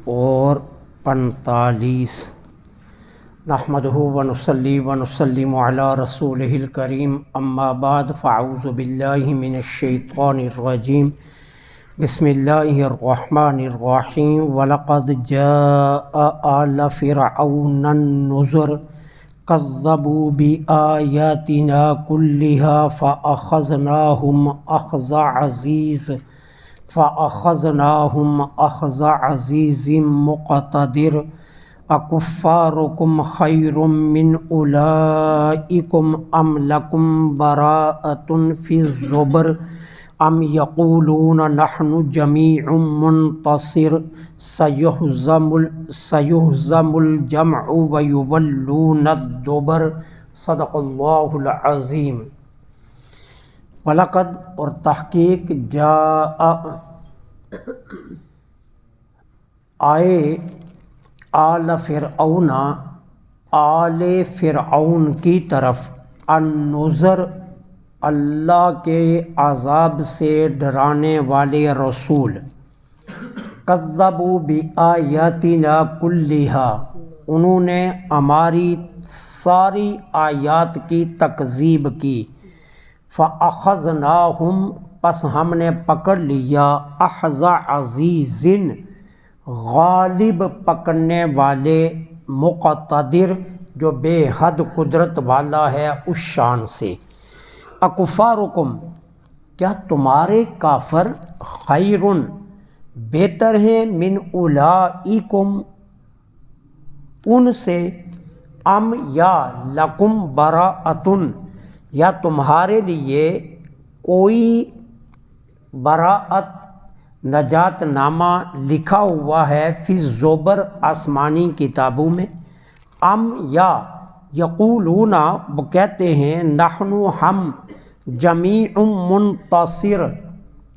اور 45۔ نحمدہ ونصلی ونسلم علی رسولہ الکریم، اما بعد فاعوذ باللہ من الشیطان الرجیم، بسم اللہ الرحمن الرحیم۔ وَلَقَدْ جَاءَ آلَ فِرْعَوْنَ النُّذُرُ كَذَّبُوا بِآيَاتِنَا كُلِّهَا فَأَخَذْنَاهُمْ أَخْذَ عَزِيزٍ مُقْتَدِرٍ۔ أَكُفَّارُكُمْ خَيْرٌ مِّنْ أُولَئِكُمْ أَمْ لَكُمْ بَرَاءَةٌ فِي الزُّبُرِ أَمْ يَقُولُونَ نَحْنُ جَمِيعٌ مُّنتَصِرٌ سَيُهْزَمُ الْجَمْعُ وَيُوَلُّونَ الدُّبُرَ۔ صدق اللہ العظیم۔ وَلَقَدْ اور تحقیق جاء آئے آل فرعون آل فرعون کی طرف النذر اللہ کے عذاب سے ڈرانے والے رسول، کذبوا بآیاتنا کلھا انہوں نے ہماری ساری آیات کی تکذیب کی، فَأَخَذْنَاهُمْ پس ہم نے پکڑ لیا، اخذ عزیز غالب پکڑنے والے، مقتدر جو بے حد قدرت والا ہے اس شان سے۔ اکفارکم کیا تمہارے کافر خیرن بہتر ہیں، من اولئکم ان سے، ام یا لکم براءۃن یا تمہارے لیے کوئی براءت نجات نامہ لکھا ہوا ہے، فی الزبر آسمانی کتابوں میں، ام یا یقولون وہ کہتے ہیں، نحن ہم جمیع منتصر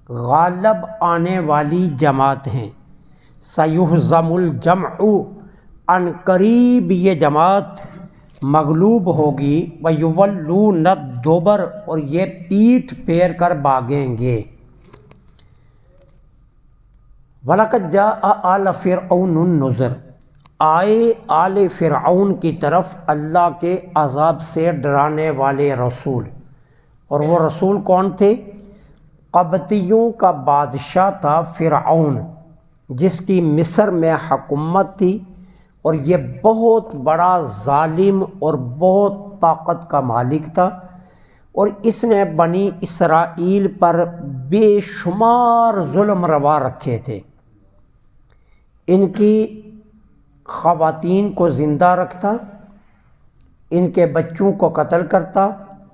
غالب آنے والی جماعت ہیں، سیہزم الجمع ان قریب یہ جماعت مغلوب ہوگی، ویولون الدبر اور یہ پیٹھ پھیر کر بھاگیں گے۔ وَلَقَدْ جَاءَ آلَ فِرْعَوْنَ النُّذُرُ آئے آل فرعون کی طرف اللہ کے عذاب سے ڈرانے والے رسول، اور وہ رسول کون تھے؟ قبطیوں کا بادشاہ تھا فرعون، جس کی مصر میں حکومت تھی، اور یہ بہت بڑا ظالم اور بہت طاقت کا مالک تھا، اور اس نے بنی اسرائیل پر بے شمار ظلم روا رکھے تھے۔ ان کی خواتین کو زندہ رکھتا، ان کے بچوں کو قتل کرتا،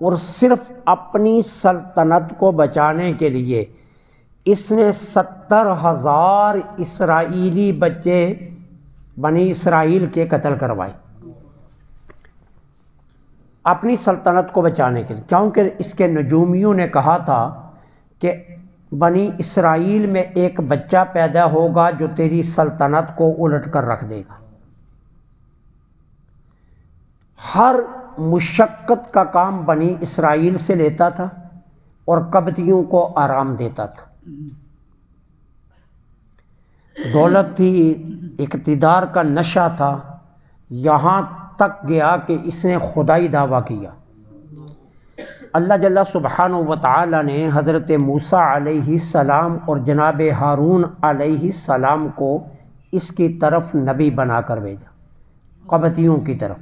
اور صرف اپنی سلطنت کو بچانے کے لیے اس نے 70,000 اسرائیلی بچے بنی اسرائیل کے قتل کروائے، اپنی سلطنت کو بچانے کے لیے، کیونکہ اس کے نجومیوں نے کہا تھا کہ بنی اسرائیل میں ایک بچہ پیدا ہوگا جو تیری سلطنت کو الٹ کر رکھ دے گا۔ ہر مشقت کا کام بنی اسرائیل سے لیتا تھا اور قبطیوں کو آرام دیتا تھا۔ دولت تھی، اقتدار کا نشہ تھا، یہاں تک گیا کہ اس نے خدائی دعویٰ کیا۔ اللہ جل سبحانہ و تعالی نے حضرت موسیٰ علیہ السلام اور جناب ہارون علیہ السلام کو اس کی طرف نبی بنا کر بھیجا، قبطیوں کی طرف،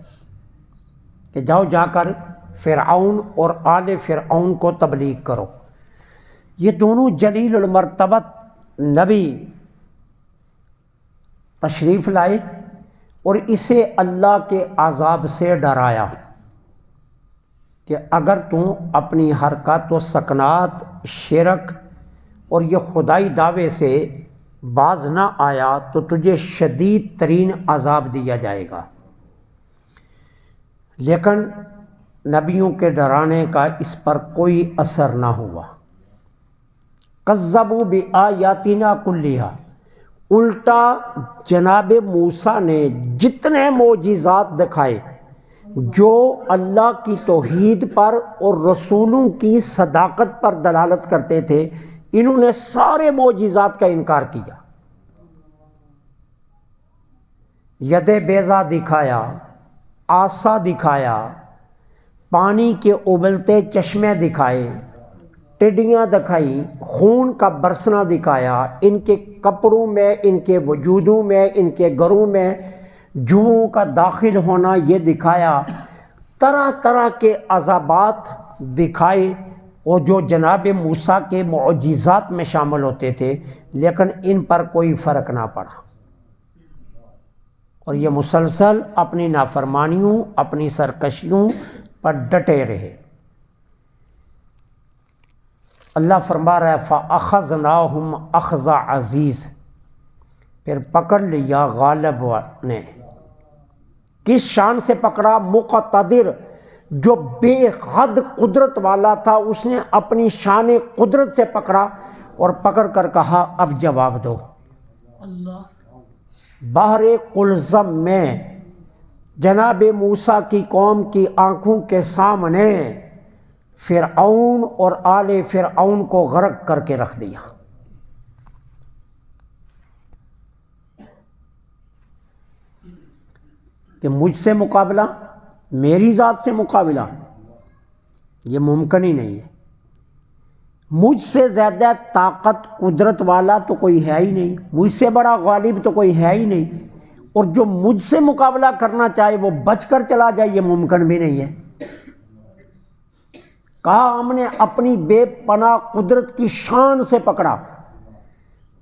کہ جاؤ جا کر فرعون اور آل فرعون کو تبلیغ کرو۔ یہ دونوں جلیل المرتبت نبی تشریف لائے اور اسے اللہ کے عذاب سے ڈرایا کہ اگر تم اپنی حرکات و سکنات، شرک اور یہ خدائی دعوے سے باز نہ آیا تو تجھے شدید ترین عذاب دیا جائے گا۔ لیکن نبیوں کے ڈرانے کا اس پر کوئی اثر نہ ہوا۔ کذبوا بآیاتنا کلھا، الٹا جناب موسیٰ نے جتنے معجزات دکھائے جو اللہ کی توحید پر اور رسولوں کی صداقت پر دلالت کرتے تھے، انہوں نے سارے معجزات کا انکار کیا۔ ید بیضا دکھایا، آسا دکھایا، پانی کے ابلتے چشمے دکھائے، ٹڈیاں دکھائیں، خون کا برسنا دکھایا، ان کے کپڑوں میں، ان کے وجودوں میں، ان کے گھروں میں جوؤں کا داخل ہونا یہ دکھایا، طرح طرح کے عذابات دکھائے، اور جو جناب موسیٰ کے معجزات میں شامل ہوتے تھے، لیکن ان پر کوئی فرق نہ پڑا، اور یہ مسلسل اپنی نافرمانیوں، اپنی سرکشیوں پر ڈٹے رہے۔ اللہ فرما رہا ہے فَأَخَذْنَاهُمْ أَخْذَ عَزِيزٍ، پھر پکڑ لیا غالب نے۔ کس شان سے پکڑا؟ مقتدر، جو بے حد قدرت والا تھا، اس نے اپنی شان قدرت سے پکڑا اور پکڑ کر کہا اب جواب دو۔ بحر قلزم میں جناب موسیٰ کی قوم کی آنکھوں کے سامنے فرعون اور آل فرعون کو غرق کر کے رکھ دیا۔ کہ مجھ سے مقابلہ، میری ذات سے مقابلہ، یہ ممکن ہی نہیں ہے۔ مجھ سے زیادہ طاقت قدرت والا تو کوئی ہے ہی نہیں، مجھ سے بڑا غالب تو کوئی ہے ہی نہیں، اور جو مجھ سے مقابلہ کرنا چاہے وہ بچ کر چلا جائے، یہ ممکن بھی نہیں ہے۔ کہا ہم نے اپنی بے پناہ قدرت کی شان سے پکڑا،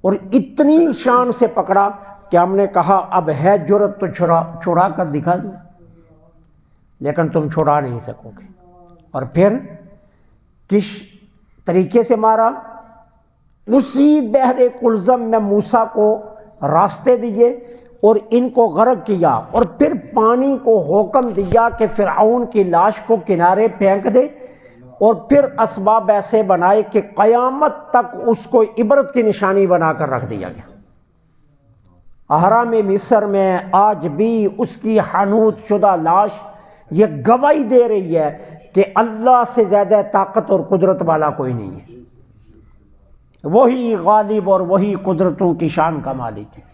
اور اتنی شان سے پکڑا کہ ہم نے کہا اب ہے جرت تو چھڑا کر دکھا دوں، لیکن تم چھڑا نہیں سکو گے۔ اور پھر کس طریقے سے مارا؟ اسی بحر قلزم میں موسیٰ کو راستے دیے اور ان کو غرق کیا، اور پھر پانی کو حکم دیا کہ فرعون کی لاش کو کنارے پھینک دے، اور پھر اسباب ایسے بنائے کہ قیامت تک اس کو عبرت کی نشانی بنا کر رکھ دیا گیا۔ احرام مصر میں آج بھی اس کی حنوط شدہ لاش یہ گواہی دے رہی ہے کہ اللہ سے زیادہ طاقت اور قدرت والا کوئی نہیں ہے، وہی غالب اور وہی قدرتوں کی شان کا مالک ہے۔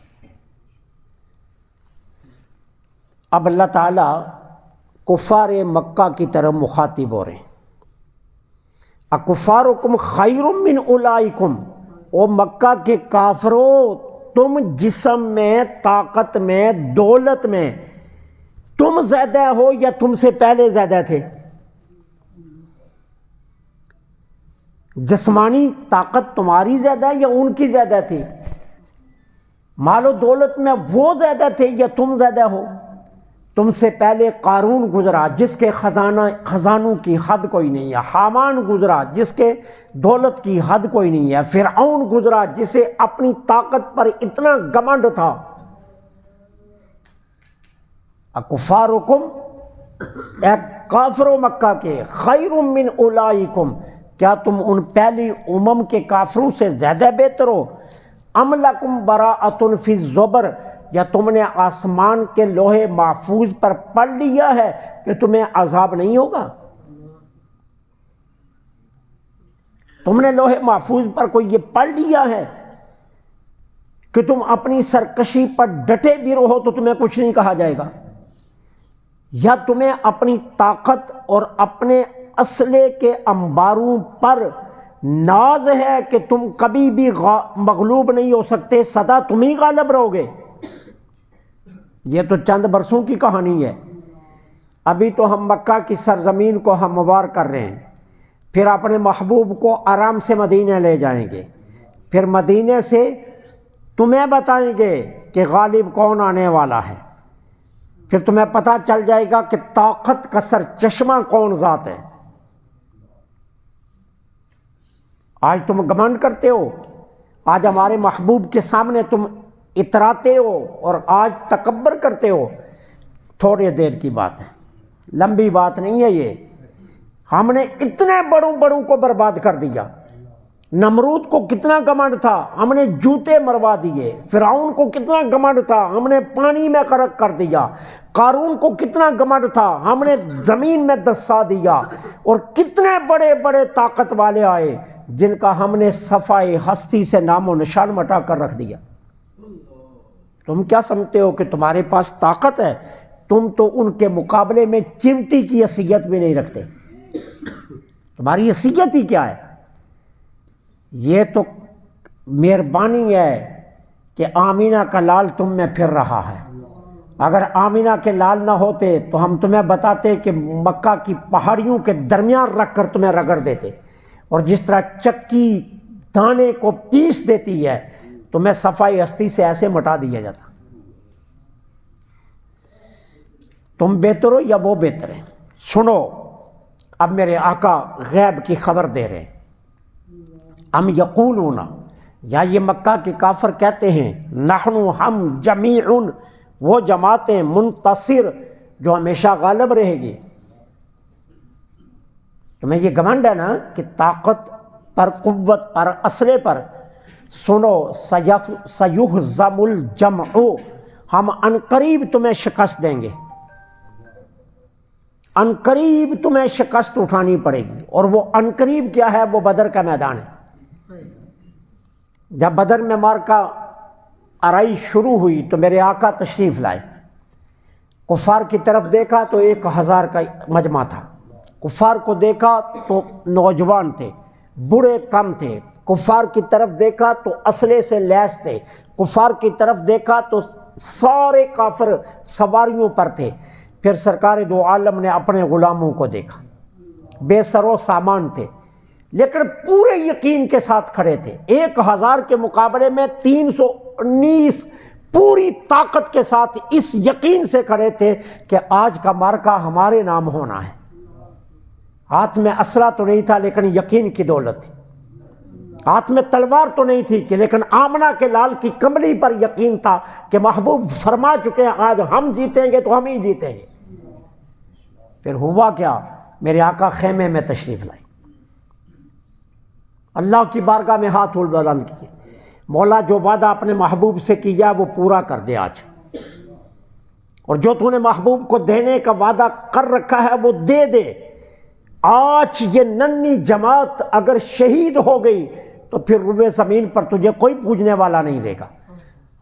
اب اللہ تعالیٰ کفار مکہ کی طرف مخاطب ہو رہے ہیں۔ اکفارکم خیر من اولئکم، او مکہ کے کافروں، تم جسم میں، طاقت میں، دولت میں تم زیادہ ہو یا تم سے پہلے زیادہ تھے؟ جسمانی طاقت تمہاری زیادہ ہے یا ان کی زیادہ تھی؟ مال و دولت میں وہ زیادہ تھے یا تم زیادہ ہو؟ تم سے پہلے قارون گزرا جس کے خزانوں کی حد کوئی نہیں ہے، حامان گزرا جس کے دولت کی حد کوئی نہیں ہے، فرعون گزرا جسے اپنی طاقت پر اتنا گھمنڈ تھا۔ اکفارکم، اے کافرو مکہ کے، خیر من اولئکم، کیا تم ان پہلی امم کے کافروں سے زیادہ بہتر ہو؟ ام لکم براءۃ فی الزبر، یا تم نے آسمان کے لوہے محفوظ پر پڑھ لیا ہے کہ تمہیں عذاب نہیں ہوگا؟ تم نے لوہے محفوظ پر کوئی یہ پڑھ لیا ہے کہ تم اپنی سرکشی پر ڈٹے بھی رہو تو تمہیں کچھ نہیں کہا جائے گا؟ یا تمہیں اپنی طاقت اور اپنے اسلحے کے انباروں پر ناز ہے کہ تم کبھی بھی مغلوب نہیں ہو سکتے، سدا تم ہی غالب رہو گے؟ یہ تو چند برسوں کی کہانی ہے۔ ابھی تو ہم مکہ کی سرزمین کو ہموار کر رہے ہیں، پھر اپنے محبوب کو آرام سے مدینہ لے جائیں گے، پھر مدینے سے تمہیں بتائیں گے کہ غالب کون آنے والا ہے، پھر تمہیں پتہ چل جائے گا کہ طاقت کا سر چشمہ کون ذات ہے۔ آج تم گھمنڈ کرتے ہو، آج ہمارے محبوب کے سامنے تم اتراتے ہو اور آج تکبر کرتے ہو، تھوڑی دیر کی بات ہے، لمبی بات نہیں ہے یہ۔ ہم نے اتنے بڑوں کو برباد کر دیا۔ نمرود کو کتنا گھمنڈ تھا، ہم نے جوتے مروا دیے۔ فرعون کو کتنا گھمنڈ تھا، ہم نے پانی میں غرق کر دیا۔ قارون کو کتنا گھمنڈ تھا، ہم نے زمین میں دسا دیا۔ اور کتنے بڑے بڑے طاقت والے آئے جن کا ہم نے صفائے ہستی سے نام و نشان مٹا کر رکھ دیا۔ تم کیا سمجھتے ہو کہ تمہارے پاس طاقت ہے؟ تم تو ان کے مقابلے میں چمٹی کی حیثیت بھی نہیں رکھتے، تمہاری حیثیت ہی کیا ہے؟ یہ تو مہربانی ہے کہ آمینہ کا لال تم میں پھر رہا ہے، اگر آمینہ کے لال نہ ہوتے تو ہم تمہیں بتاتے کہ مکہ کی پہاڑیوں کے درمیان رکھ کر تمہیں رگڑ دیتے، اور جس طرح چکی دانے کو پیس دیتی ہے تمہیں صفائی ہستی سے ایسے مٹا دیا جاتا۔ تم بہتر ہو یا وہ بہتر ہے؟ سنو، اب میرے آقا غیب کی خبر دے رہے ہیں۔ ام یقولون، یا یہ مکہ کے کافر کہتے ہیں، نحن ہم جمیعن، وہ جماعتیں منتصر جو ہمیشہ غالب رہے گی۔ تمہیں یہ گھمنڈ ہے نا کہ طاقت پر، قوت پر، اسلحے پر۔ سنو، سیہزم الجمع، ہم عنقریب تمہیں شکست دیں گے، عنقریب تمہیں شکست اٹھانی پڑے گی، اور وہ عنقریب کیا ہے؟ وہ بدر کا میدان ہے۔ جب بدر میں مارکا آرائی شروع ہوئی تو میرے آقا تشریف لائے، کفار کی طرف دیکھا تو 1000 کا مجمع تھا، کفار کو دیکھا تو نوجوان تھے، بوڑھے کم تھے، کفار کی طرف دیکھا تو اسلحے سے لیس تھے، کفار کی طرف دیکھا تو سارے کافر سواریوں پر تھے۔ پھر سرکار دو عالم نے اپنے غلاموں کو دیکھا، بے سر و سامان تھے لیکن پورے یقین کے ساتھ کھڑے تھے، 1000 کے مقابلے میں 319 پوری طاقت کے ساتھ اس یقین سے کھڑے تھے کہ آج کا معرکہ ہمارے نام ہونا ہے۔ ہاتھ میں اسلحہ تو نہیں تھا لیکن یقین کی دولت تھی، ہاتھ میں تلوار تو نہیں تھی کہ لیکن آمنہ کے لال کی کملی پر یقین تھا کہ محبوب فرما چکے ہیں آج ہم جیتیں گے تو ہم ہی جیتیں گے۔ پھر ہوا کیا؟ میرے آقا خیمے میں تشریف لائے، اللہ کی بارگاہ میں ہاتھ بلند کیے، مولا جو وعدہ اپنے محبوب سے کیا وہ پورا کر دے آج، اور جو تو نے محبوب کو دینے کا وعدہ کر رکھا ہے وہ دے دے۔ آج یہ ننھی جماعت اگر شہید ہو گئی تو پھر روئے زمین پر تجھے کوئی پوجنے والا نہیں رہے گا۔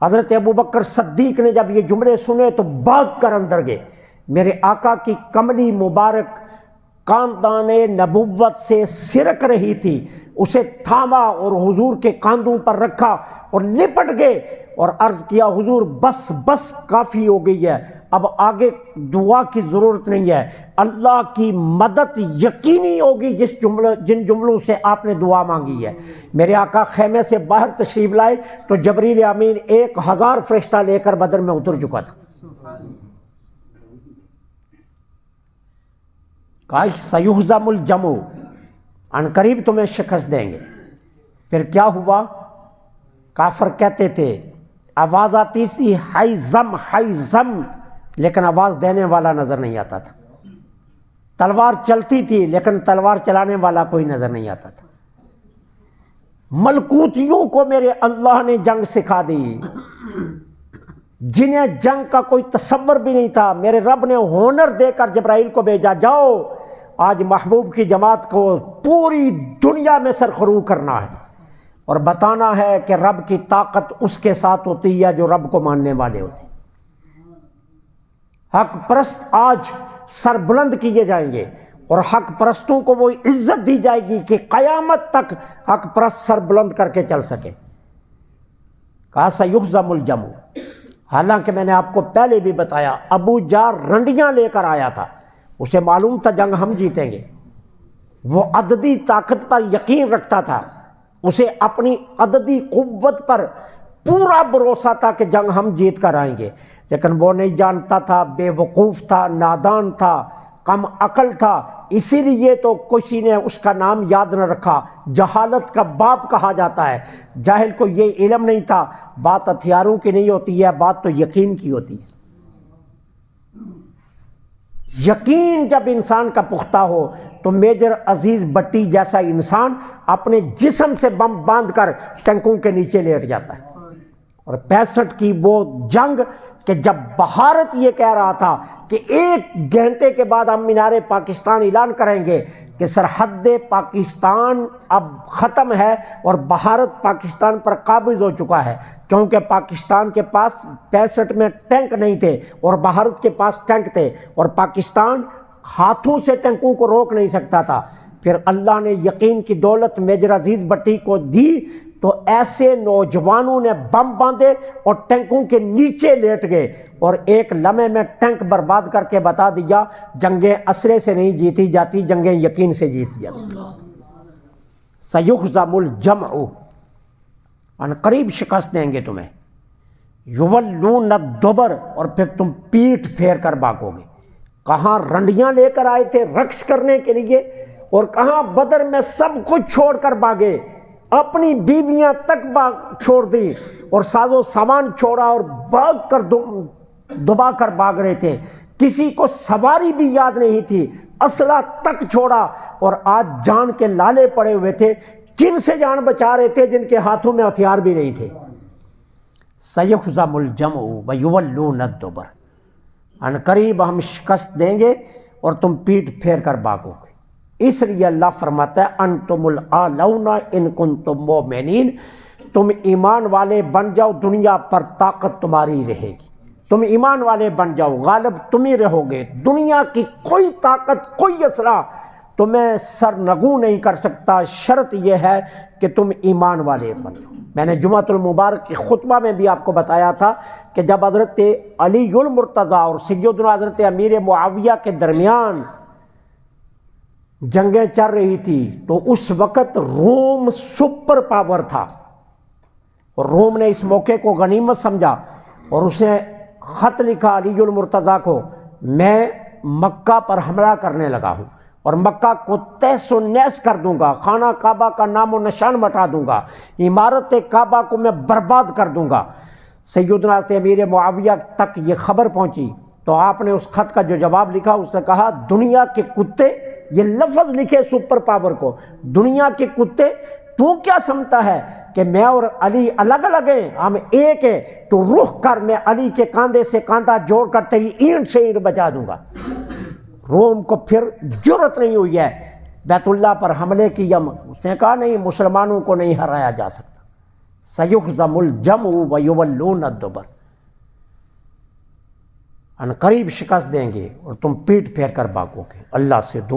حضرت ابوبکر صدیق نے جب یہ جملے سنے تو بھاگ کر اندر گئے، میرے آقا کی کملی مبارک کاندان نبوت سے سرک رہی تھی، اسے تھاما اور حضور کے کاندھوں پر رکھا اور لپٹ گئے اور عرض کیا حضور بس بس کافی ہو گئی ہے، اب آگے دعا کی ضرورت نہیں ہے، اللہ کی مدد یقینی ہوگی جن جملوں سے آپ نے دعا مانگی ہے۔ میرے آقا خیمے سے باہر تشریف لائے تو جبریل امین 1000 فرشتہ لے کر بدر میں اتر چکا تھا۔ کہا سیہزم الجمع، عنقریب تمہیں شکست دیں گے۔ پھر کیا ہوا؟ کافر کہتے تھے، آواز آتی سی حیزم حیزم، لیکن آواز دینے والا نظر نہیں آتا تھا، تلوار چلتی تھی لیکن تلوار چلانے والا کوئی نظر نہیں آتا تھا۔ ملکوتیوں کو میرے اللہ نے جنگ سکھا دی، جنہیں جنگ کا کوئی تصور بھی نہیں تھا، میرے رب نے ہونر دے کر جبرائیل کو بھیجا، جاؤ آج محبوب کی جماعت کو پوری دنیا میں سرخرو کرنا ہے اور بتانا ہے کہ رب کی طاقت اس کے ساتھ ہوتی ہے جو رب کو ماننے والے ہوتے ہیں۔ حق پرست آج سر بلند کیے جائیں گے اور حق پرستوں کو وہ عزت دی جائے گی کہ قیامت تک حق پرست سر بلند کر کے چل سکے۔ کہا سیہزم الجمع، حالانکہ میں نے آپ کو پہلے بھی بتایا ابو جار رنڈیاں لے کر آیا تھا، اسے معلوم تھا جنگ ہم جیتیں گے، وہ عددی طاقت پر یقین رکھتا تھا، اسے اپنی عددی قوت پر پورا بھروسہ تھا کہ جنگ ہم جیت کر آئیں گے، لیکن وہ نہیں جانتا تھا، بے وقوف تھا، نادان تھا، کم عقل تھا، اسی لیے تو کسی نے اس کا نام یاد نہ رکھا، جہالت کا باپ کہا جاتا ہے۔ جاہل کو یہ علم نہیں تھا، بات ہتھیاروں کی نہیں ہوتی ہے، بات تو یقین کی ہوتی ہے۔ یقین جب انسان کا پختہ ہو تو میجر عزیز بٹی جیسا انسان اپنے جسم سے بم باندھ کر ٹینکوں کے نیچے لیٹ جاتا ہے۔ اور 65 کی وہ جنگ کہ جب بھارت یہ کہہ رہا تھا کہ 1 گھنٹے کے بعد ہم مینار پاکستان اعلان کریں گے کہ سرحد پاکستان اب ختم ہے اور بھارت پاکستان پر قابض ہو چکا ہے، کیونکہ پاکستان کے پاس 65 میں ٹینک نہیں تھے اور بھارت کے پاس ٹینک تھے، اور پاکستان ہاتھوں سے ٹینکوں کو روک نہیں سکتا تھا۔ پھر اللہ نے یقین کی دولت میجر عزیز بٹی کو دی تو ایسے نوجوانوں نے بم باندھے اور ٹینکوں کے نیچے لیٹ گئے، اور ایک لمحے میں ٹینک برباد کر کے بتا دیا جنگیں اسلحے سے نہیں جیتی جاتی، جنگیں یقین سے جیتی جاتی۔ سیہزم الجمع، ان قریب شکست دیں گے تمہیں، یولون الدبر، اور پھر تم پیٹھ پھیر کر بھاگو گے۔ کہاں رنڈیاں لے کر آئے تھے رقص کرنے کے لیے، اور کہاں بدر میں سب کچھ چھوڑ کر بھاگے، اپنی بیویاں تک چھوڑ دی اور ساز و سامان چھوڑا اور بھاگ کر دبا کر بھاگ رہے تھے، کسی کو سواری بھی یاد نہیں تھی، اسلحہ تک چھوڑا، اور آج جان کے لالے پڑے ہوئے تھے۔ کن سے جان بچا رہے تھے؟ جن کے ہاتھوں میں ہتھیار بھی نہیں تھے۔ سیہزم الجمع ویولون الدبر، ان قریب ہم شکست دیں گے اور تم پیٹھ پھیر کر بھاگو گے۔ اس لیے اللہ فرماتا ہے انتم الاعلون ان کنتم مؤمنین، تم ایمان والے بن جاؤ، دنیا پر طاقت تمہاری رہے گی، تم ایمان والے بن جاؤ، غالب تم ہی رہو گے، دنیا کی کوئی طاقت کوئی اسلحہ تمہیں سرنگوں نہیں کر سکتا، شرط یہ ہے کہ تم ایمان والے بن جاؤ۔ میں نے جمعۃ المبارک کے خطبہ میں بھی آپ کو بتایا تھا کہ جب حضرت علی المرتضیٰ اور سیدنا حضرت امیر معاویہ کے درمیان جنگیں چل رہی تھی تو اس وقت روم سپر پاور تھا، اور روم نے اس موقع کو غنیمت سمجھا اور اس نے خط لکھا علی المرتضیٰ کو، میں مکہ پر حملہ کرنے لگا ہوں اور مکہ کو تہس و نیس کر دوں گا، خانہ کعبہ کا نام و نشان مٹا دوں گا، عمارت کعبہ کو میں برباد کر دوں گا۔ سیدنا امیر معاویہ تک یہ خبر پہنچی تو آپ نے اس خط کا جو جواب لکھا اس نے کہا دنیا کے کتے، یہ لفظ لکھے سپر پاور کو، دنیا کے کتے تو کیا سمجھتا ہے کہ میں اور علی الگ الگ ہیں؟ ہم ایک ہیں، تو رخ کر، میں علی کے کاندھے سے کاندھا جوڑ کر تیری اینٹ سے اینٹ بچا دوں گا۔ روم کو پھر جرأت نہیں ہوئی ہے بیت اللہ پر حملے کی، اس نے کہا نہیں، مسلمانوں کو نہیں ہرایا جا سکتا۔ سیہزم الجمع ویولون الدبر، ان قریب شکست دیں گے اور تم پیٹھ پھیر کر بھاگو گے۔ اللہ سے